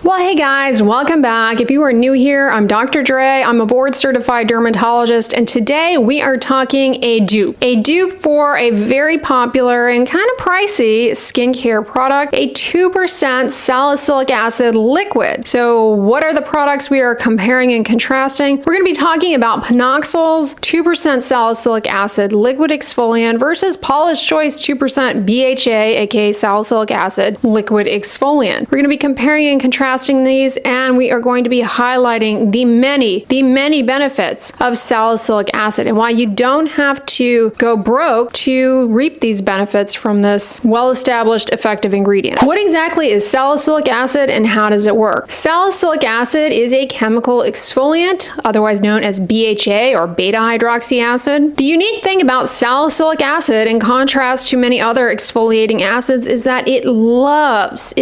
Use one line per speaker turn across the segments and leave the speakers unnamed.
Well, hey guys, welcome back. If you are new here, I'm Dr. Dray. I'm a board-certified dermatologist, and today we are talking a dupe. A dupe for a very popular and kind of pricey skincare product, a 2% salicylic acid liquid. So what are the products we are comparing and contrasting? We're going to be talking about PanOxyl's 2% salicylic acid liquid exfoliant versus Paula's Choice 2% BHA, aka salicylic acid liquid exfoliant. We're going to be comparing and contrasting these, and we are going to be highlighting the many benefits of salicylic acid and why you don't have to go broke to reap these benefits from this well-established effective ingredient. What exactly is salicylic acid and how does it work? Salicylic acid is a chemical exfoliant, otherwise known as BHA or beta hydroxy acid. The unique thing about salicylic acid, in contrast to many other exfoliating acids, is that it loves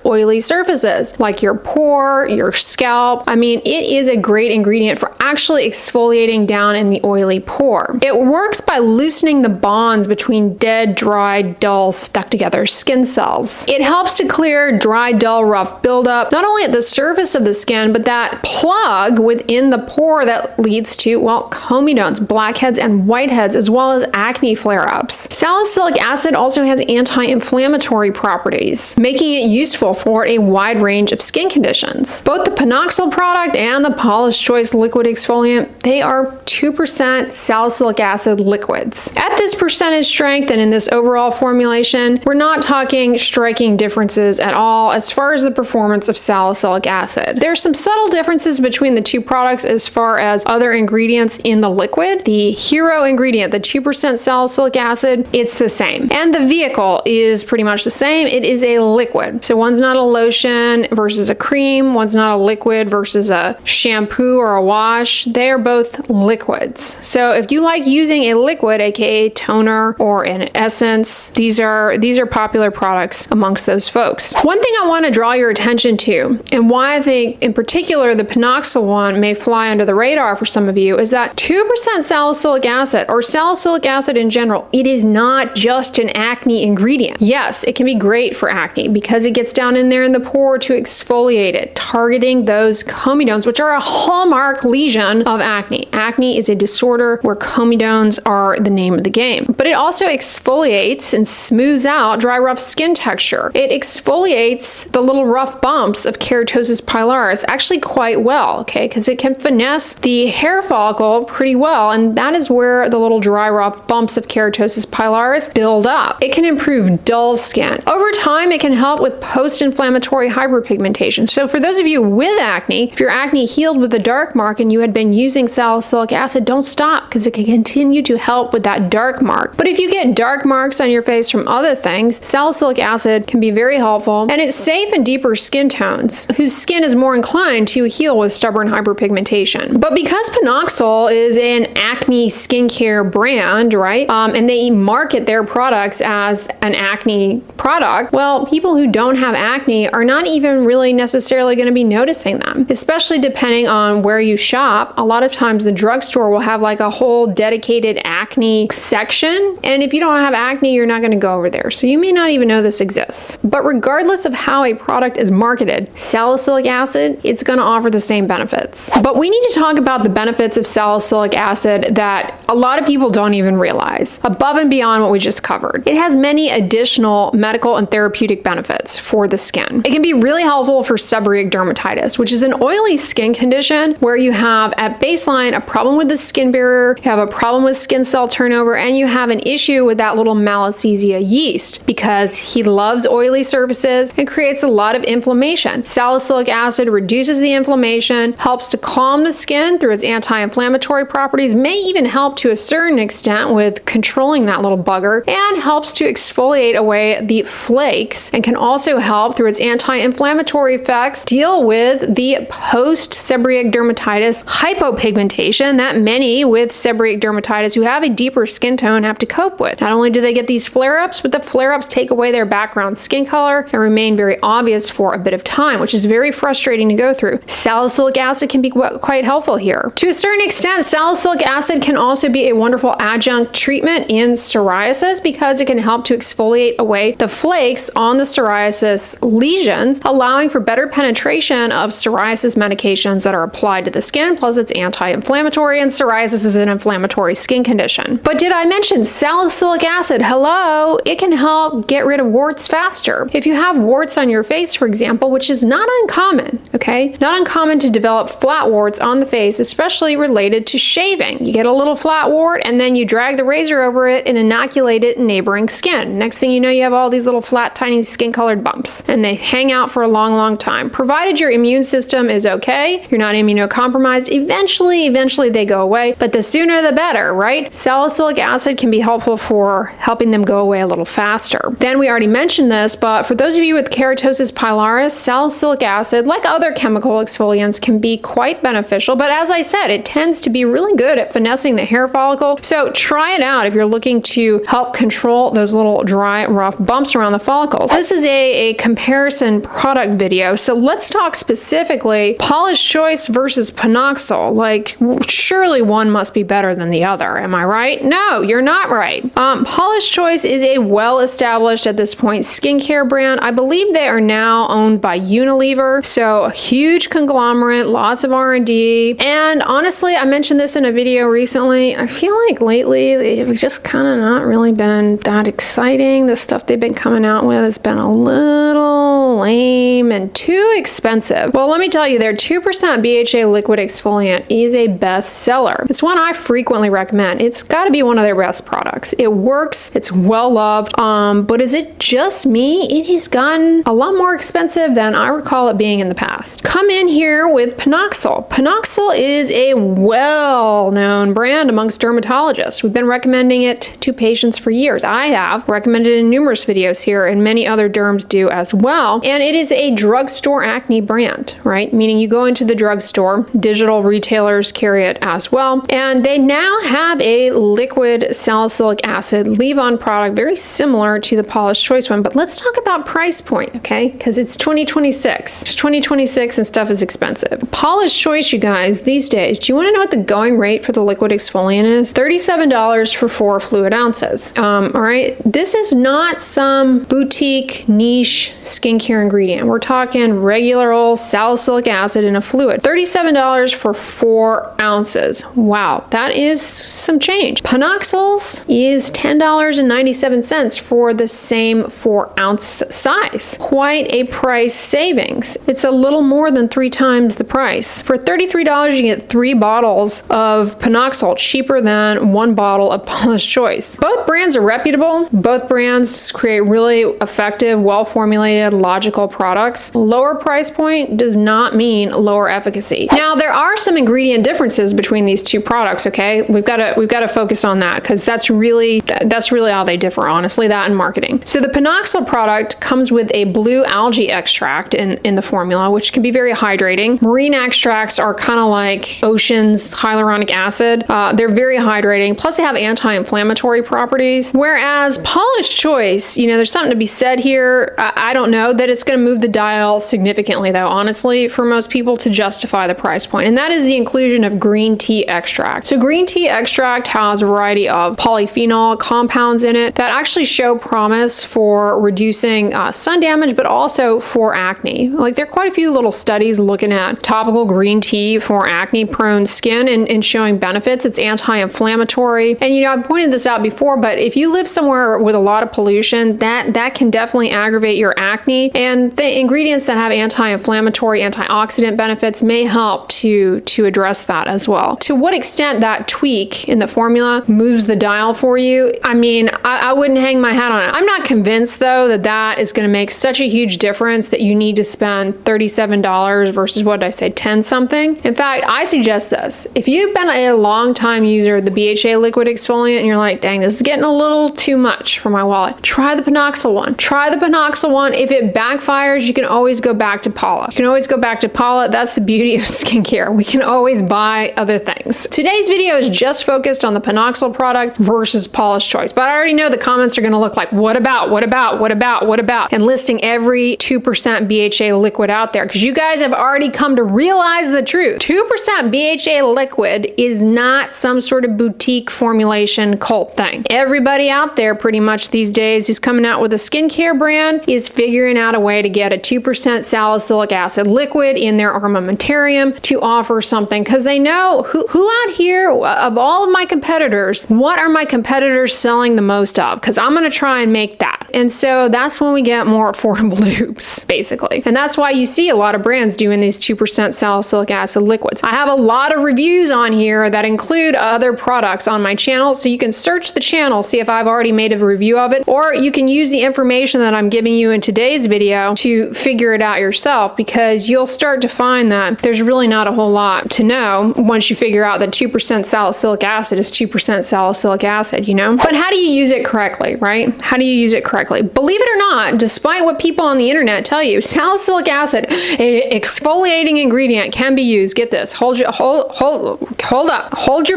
oily surfaces like your pore, your scalp. I mean, it is a great ingredient for actually exfoliating down in the oily pore. It works by loosening the bonds between dead, dry, dull, stuck together skin cells. It helps to clear dry, dull, rough buildup, not only at the surface of the skin, but that plug within the pore that leads to, well, comedones, blackheads, and whiteheads, as well as acne flare-ups. Salicylic acid also has anti-inflammatory properties, making it useful for a wide range of skin conditions. Both the PanOxyl product and the Paula's Choice liquid exfoliant, they are 2% salicylic acid liquids. At this percentage strength and in this overall formulation, we're not talking striking differences at all as far as the performance of salicylic acid. There's some subtle differences between the two products as far as other ingredients in the liquid. The hero ingredient, the 2% salicylic acid, it's the same. And the vehicle is pretty much the same. It is a liquid. So one's not a lotion versus a cream, one's not a liquid versus a shampoo or a wash. They are both liquids. So if you like using a liquid, aka toner or an essence, these are popular products amongst those folks. One thing I want to draw your attention to, and why I think in particular the PanOxyl one may fly under the radar for some of you, is that 2% salicylic acid, or salicylic acid in general, it is not just an acne ingredient. Yes, it can be great for acne because it gets down in there in the pore to exfoliate it, targeting those comedones, which are a hallmark lesion of acne. Acne is a disorder where comedones are the name of the game. But it also exfoliates and smooths out dry, rough skin texture. It exfoliates the little rough bumps of keratosis pilaris actually quite well, okay, because it can finesse the hair follicle pretty well, and that is where the little dry, rough bumps of keratosis pilaris build up. It can improve dull skin. Over time, it can help with post-inflammatory hyperpigmentation. So for those of you with acne, if your acne healed with a dark mark and you had been using salicylic acid, don't stop because it can continue to help with that dark mark. But if you get dark marks on your face from other things, salicylic acid can be very helpful, and it's safe in deeper skin tones whose skin is more inclined to heal with stubborn hyperpigmentation. But because PanOxyl is an acne skincare brand, right, and they market their products as an acne product, well, people who don't have acne are not even really necessarily going to be noticing them, especially depending on where you shop. A lot of times the drugstore will have like a whole dedicated acne section, and if you don't have acne, you're not going to go over there, so you may not even know this exists. But regardless of how a product is marketed, salicylic acid, it's going to offer the same benefits. But we need to talk about the benefits of salicylic acid that a lot of people don't even realize, above and beyond what we just covered. It has many additional medical and therapeutic benefits for the skin. It can be really helpful for seborrheic dermatitis, which is an oily skin condition where you have at baseline a problem with the skin barrier, you have a problem with skin cell turnover, and you have an issue with that little Malassezia yeast because he loves oily surfaces and creates a lot of inflammation. Salicylic acid reduces the inflammation, helps to calm the skin through its anti-inflammatory properties, may even help to a certain extent with controlling that little bugger, and helps to exfoliate away the flakes, and can also help through its anti-inflammatory effects deal with the post-seborrheic dermatitis hypopigmentation that many with seborrheic dermatitis who have a deeper skin tone have to cope with. Not only do they get these flare-ups, but the flare-ups take away their background skin color and remain very obvious for a bit of time, which is very frustrating to go through. Salicylic acid can be quite helpful here. To a certain extent, salicylic acid can also be a wonderful adjunct treatment in psoriasis because it can help to exfoliate away the flakes on the psoriasis lesions, allowing for better penetration of psoriasis medications that are applied to the skin. Plus, it's anti-inflammatory, and psoriasis is an inflammatory skin condition. But did I mention salicylic acid? Hello, it can help get rid of warts faster. If you have warts on your face, for example, which is not uncommon, okay? Not uncommon to develop flat warts on the face, especially related to shaving. You get a little flat wart and then you drag the razor over it and inoculate it in neighboring skin. Next thing you know, you have all these little flat, tiny skin-colored bumps, and they hang out for a long, long time. Provided your immune system is okay, you're not immunocompromised, eventually they go away, but the sooner the better, right? Salicylic acid can be helpful for helping them go away a little faster. Then we already mentioned this, but for those of you with keratosis pilaris, salicylic acid, like other chemical exfoliants, can be quite beneficial, but as I said, it tends to be really good at finessing the hair follicle, so try it out if you're looking to help control those little dry, rough bumps around the follicles. This is a comparison product video, so let's talk specifically Paula's Choice versus PanOxyl. Like, surely one must be better than the other, am I right? No, you're not right. Paula's Choice is a well-established at this point skincare brand. I believe they are now owned by Unilever, so a huge conglomerate, lots of R&D, and honestly, I mentioned this in a video recently, I feel like lately they've just kind of not really been that exciting. The stuff they've been coming out with has been a little lame and too expensive. Well, let me tell you, their 2% BHA Liquid Exfoliant is a bestseller. It's one I frequently recommend. It's got to be one of their best products. It works, it's well loved, but is it just me? It has gotten a lot more expensive than I recall it being in the past. Come in here with PanOxyl. PanOxyl is a well-known brand amongst dermatologists. We've been recommending it to patients for years. I have recommended it in numerous videos here, and many other derms do as well. And it is a drugstore acne brand, right? Meaning you go into the drugstore, digital retailers carry it as well. And they now have a liquid salicylic acid leave-on product very similar to the Paula's Choice one. But let's talk about price point, okay? Because it's 2026. It's 2026 and stuff is expensive. Paula's Choice, you guys, these days, do you want to know what the going rate for the liquid exfoliant is? $37 for 4 fluid ounces. All right, this is not some boutique niche skincare ingredient. We're talking regular old salicylic acid in a fluid. $37 for 4 ounces. Wow, that is some change. PanOxyl's is $10.97 for the same 4 ounce size. Quite a price savings. It's a little more than 3 times the price. For $33, you get 3 bottles of PanOxyl, cheaper than 1 bottle of Paula's Choice. Both brands are reputable. Both brands create really effective, well-formulated, logical products. Lower price point does not mean lower efficacy. Now, there are some ingredient differences between these two products, okay? We've got to focus on that because that's really how they differ, honestly, that and marketing. So the PanOxyl product comes with a blue algae extract in the formula, which can be very hydrating. Marine extracts are kind of like ocean's hyaluronic acid. They're very hydrating. Plus, they have anti-inflammatory properties. Whereas Paula's Choice, you know, there's something to be said here. I don't know that it's going to move the dial significantly, though, honestly, for most people to justify the price point. And that is the inclusion of green tea extract. So green tea extract has a variety of polyphenol compounds in it that actually show promise for reducing sun damage, but also for acne. Like, there are quite a few little studies looking at topical green tea for acne-prone skin and showing benefits. It's anti-inflammatory. And, you know, I've pointed this out before, but if you live somewhere with a lot of pollution, that can definitely aggravate your acne. And the ingredients that have anti-inflammatory, antioxidant benefits may help to address that as well. To what extent that tweak in the formula moves the dial for you, I mean, I wouldn't hang my hat on it. I'm not convinced, though, that is going to make such a huge difference that you need to spend $37 versus, what did I say, 10 something. In fact, I suggest this. If you've been a long time user of the BHA Liquid Exfoliant and you're like, dang, this is getting a little too much for my wallet, try the PanOxyl one. Try the PanOxyl one. If it backs backfires, you can always go back to Paula. You can always go back to Paula. That's the beauty of skincare. We can always buy other things. Today's video is just focused on the PanOxyl product versus Paula's choice, but I already know the comments are going to look like, what about, and listing every 2% BHA liquid out there, because you guys have already come to realize the truth. 2% BHA liquid is not some sort of boutique formulation cult thing. Everybody out there pretty much these days who's coming out with a skincare brand is figuring out a way to get a 2% salicylic acid liquid in their armamentarium to offer something, because they know who out here, of all of my competitors, what are my competitors selling the most of? Because I'm going to try and make that. And so that's when we get more affordable dupes, basically. And that's why you see a lot of brands doing these 2% salicylic acid liquids. I have a lot of reviews on here that include other products on my channel, so you can search the channel, see if I've already made a review of it, or you can use the information that I'm giving you in today's video to figure it out yourself, because you'll start to find that there's really not a whole lot to know once you figure out that 2% salicylic acid is 2% salicylic acid, you know? But how do you use it correctly, right? How do you use it correctly? Believe it or not, despite what people on the internet tell you, salicylic acid, an exfoliating ingredient, can be used. Get this, hold your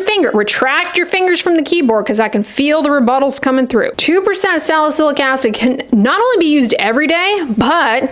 finger, retract your fingers from the keyboard, because I can feel the rebuttals coming through. 2% salicylic acid can not only be used every day, but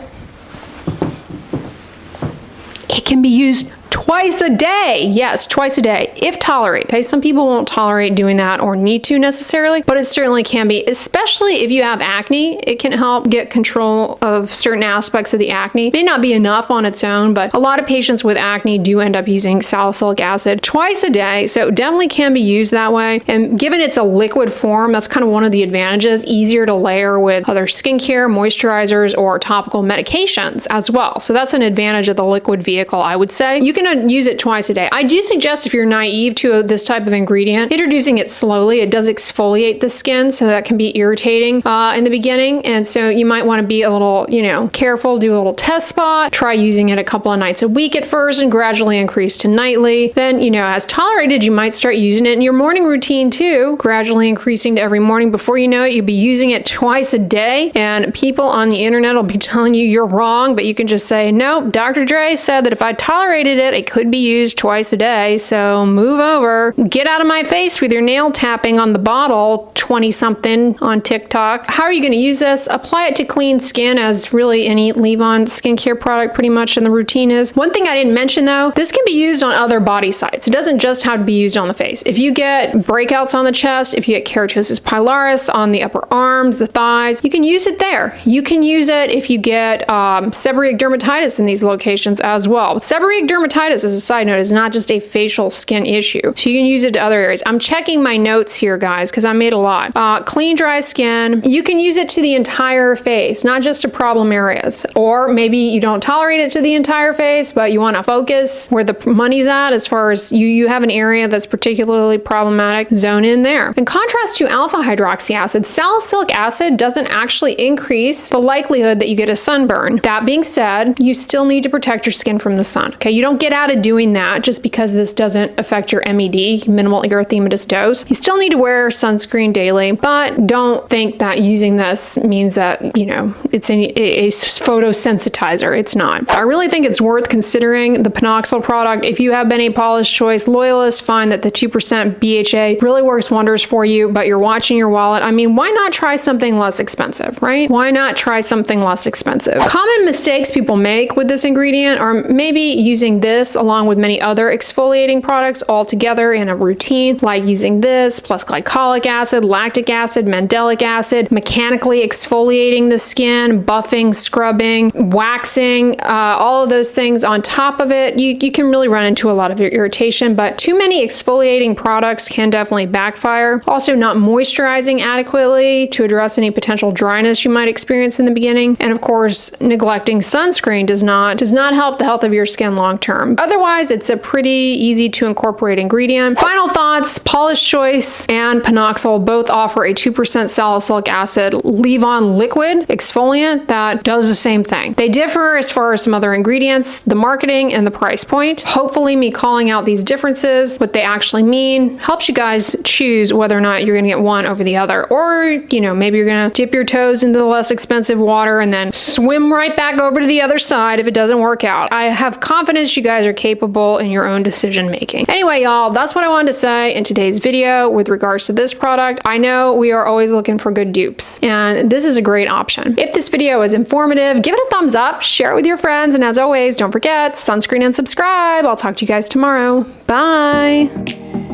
it can be used twice a day. Yes, twice a day, if tolerated. Okay, some people won't tolerate doing that or need to necessarily, but it certainly can be, especially if you have acne. It can help get control of certain aspects of the acne. It may not be enough on its own, but a lot of patients with acne do end up using salicylic acid twice a day, so it definitely can be used that way. And given it's a liquid form, that's kind of one of the advantages, easier to layer with other skincare, moisturizers, or topical medications as well. So that's an advantage of the liquid vehicle, I would say. You can use it twice a day. I do suggest, if you're naive to this type of ingredient, introducing it slowly. It does exfoliate the skin, so that can be irritating in the beginning, and so you might want to be a little, careful, do a little test spot, try using it a couple of nights a week at first and gradually increase to nightly. Then, as tolerated, you might start using it in your morning routine too, gradually increasing to every morning. Before you know it, you'll be using it twice a day, and people on the internet will be telling you you're wrong, but you can just say, no, Dr. Dray said that if I tolerated it, it could be used twice a day, so move over. Get out of my face with your nail tapping on the bottle, 20-something on TikTok. How are you going to use this? Apply it to clean skin, as really any leave-on skincare product pretty much in the routine is. One thing I didn't mention though, this can be used on other body sites. It doesn't just have to be used on the face. If you get breakouts on the chest, if you get keratosis pilaris on the upper arms, the thighs, you can use it there. You can use it if you get seborrheic dermatitis in these locations as well. Seborrheic dermatitis, as a side note, is not just a facial skin issue, so you can use it to other areas. I'm checking my notes here, guys, because I made a lot. Clean, dry skin, you can use it to the entire face, not just to problem areas. Or maybe you don't tolerate it to the entire face, but you want to focus where the money's at, as far as you have an area that's particularly problematic, zone in there. In contrast to alpha hydroxy acid, salicylic acid doesn't actually increase the likelihood that you get a sunburn. That being said, you still need to protect your skin from the sun. Okay, you don't get out of doing that just because this doesn't affect your MED, minimal erythematous dose. You still need to wear sunscreen daily, but don't think that using this means that, it's a photosensitizer. It's not. I really think it's worth considering the PanOxyl product. If you have been a Paula's choice loyalist, find that the 2% BHA really works wonders for you, but you're watching your wallet. I mean, why not try something less expensive, right? Why not try something less expensive? Common mistakes people make with this ingredient are maybe using this along with many other exfoliating products all together in a routine, like using this plus glycolic acid, lactic acid, mandelic acid, mechanically exfoliating the skin, buffing, scrubbing, waxing, all of those things on top of it. You can really run into a lot of irritation, but too many exfoliating products can definitely backfire. Also, not moisturizing adequately to address any potential dryness you might experience in the beginning. And of course, neglecting sunscreen does not help the health of your skin long term. otherwise, it's a pretty easy to incorporate ingredient. Final thoughts, Paula's Choice and PanOxyl both offer a 2% salicylic acid leave-on liquid exfoliant that does the same thing. They differ as far as some other ingredients, the marketing, and the price point. Hopefully me calling out these differences, what they actually mean, helps you guys choose whether or not you're gonna get one over the other. Or, you know, maybe you're gonna dip your toes into the less expensive water and then swim right back over to the other side if it doesn't work out. I have confidence you guys are capable in your own decision making. Anyway, y'all, that's what I wanted to say in today's video with regards to this product. I know we are always looking for good dupes, and this is a great option. If this video is informative, give it a thumbs up, share it with your friends, and as always, don't forget, sunscreen and subscribe. I'll talk to you guys tomorrow. Bye.